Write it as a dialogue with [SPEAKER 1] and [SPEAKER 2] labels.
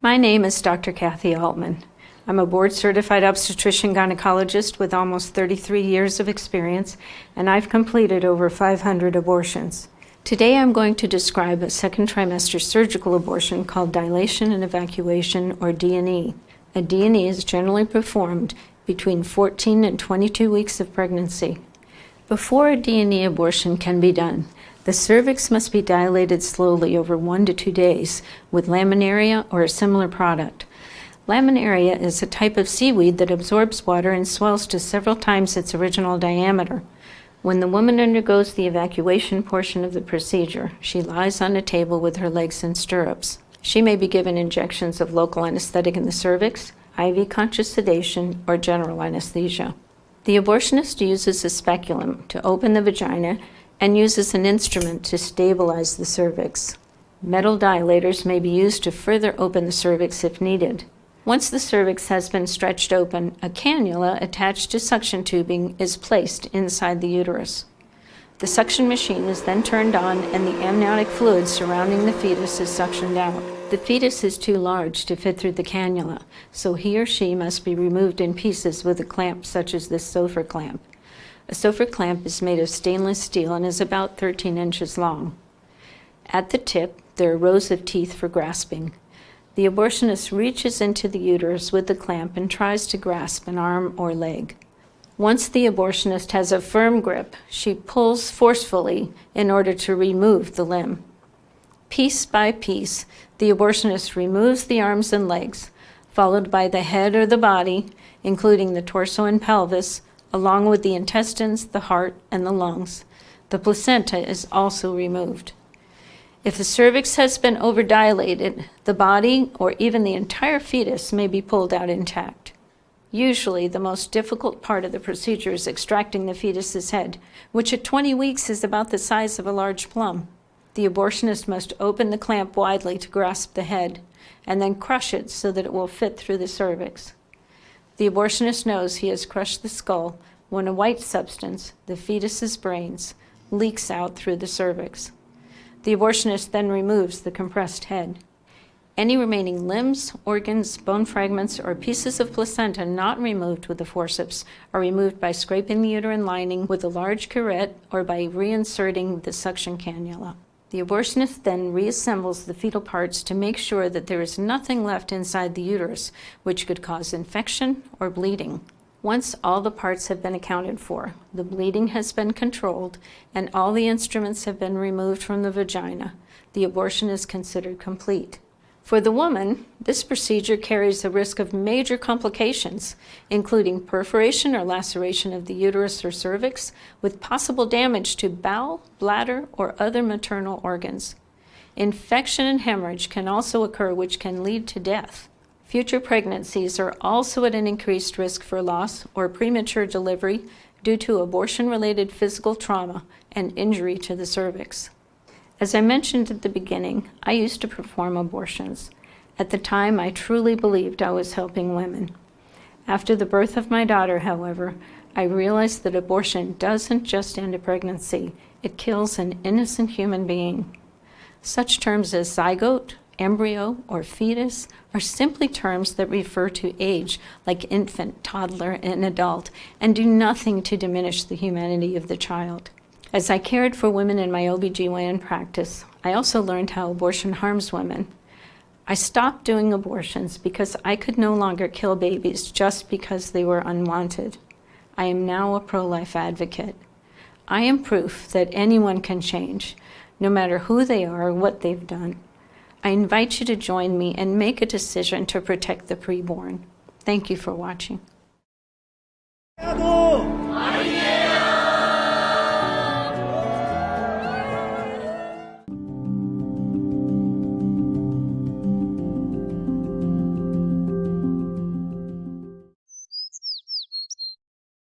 [SPEAKER 1] My name is Dr. Kathy Altman. I'm a board-certified obstetrician-gynecologist with almost 33 years of experience, and I've completed over 500 abortions. Today I'm going to describe a second trimester surgical abortion called dilation and evacuation, or D&E. A D&E is generally performed between 14 and 22 weeks of pregnancy. Before a D&E abortion can be done, the cervix must be dilated slowly over 1 to 2 days with laminaria or a similar product. Laminaria is a type of seaweed that absorbs water and swells to several times its original diameter. When the woman undergoes the evacuation portion of the procedure, she lies on a table with her legs in stirrups. She may be given injections of local anesthetic in the cervix, IV conscious sedation, or general anesthesia. The abortionist uses a speculum to open the vagina and uses an instrument to stabilize the cervix. Metal dilators may be used to further open the cervix if needed. Once the cervix has been stretched open, a cannula attached to suction tubing is placed inside the uterus. The suction machine is then turned on and the amniotic fluid surrounding the fetus is suctioned out. The fetus is too large to fit through the cannula, so he or she must be removed in pieces with a clamp such as this Sofer clamp. A Sofer clamp is made of stainless steel and is about 13 inches long. At the tip, there are rows of teeth for grasping. The abortionist reaches into the uterus with the clamp and tries to grasp an arm or leg. Once the abortionist has a firm grip, she pulls forcefully in order to remove the limb. Piece by piece, the abortionist removes the arms and legs, followed by the head or the body, including the torso and pelvis, along with the intestines, the heart, and the lungs. The placenta is also removed. If the cervix has been overdilated, the body or even the entire fetus may be pulled out intact. Usually, the most difficult part of the procedure is extracting the fetus's head, which at 20 weeks is about the size of a large plum. The abortionist must open the clamp widely to grasp the head, and then crush it so that it will fit through the cervix. The abortionist knows he has crushed the skull when a white substance, the fetus's brains, leaks out through the cervix. The abortionist then removes the compressed head. Any remaining limbs, organs, bone fragments, or pieces of placenta not removed with the forceps are removed by scraping the uterine lining with a large curette or by reinserting the suction cannula. The abortionist then reassembles the fetal parts to make sure that there is nothing left inside the uterus, which could cause infection or bleeding. Once all the parts have been accounted for, the bleeding has been controlled, and all the instruments have been removed from the vagina, the abortion is considered complete. For the woman, this procedure carries a risk of major complications, including perforation or laceration of the uterus or cervix, with possible damage to bowel, bladder, or other maternal organs. Infection and hemorrhage can also occur, which can lead to death. Future pregnancies are also at an increased risk for loss or premature delivery due to abortion-related physical trauma and injury to the cervix. As I mentioned at the beginning, I used to perform abortions. At the time, I truly believed I was helping women. After the birth of my daughter, however, I realized that abortion doesn't just end a pregnancy, it kills an innocent human being. Such terms as zygote, embryo, or fetus are simply terms that refer to age, like infant, toddler, and adult, and do nothing to diminish the humanity of the child. As I cared for women in my OBGYN practice, I also learned how abortion harms women. I stopped doing abortions because I could no longer kill babies just because they were unwanted. I am now a pro-life advocate. I am proof that anyone can change, no matter who they are or what they've done. I invite you to join me and make a decision to protect the preborn. Thank you for watching.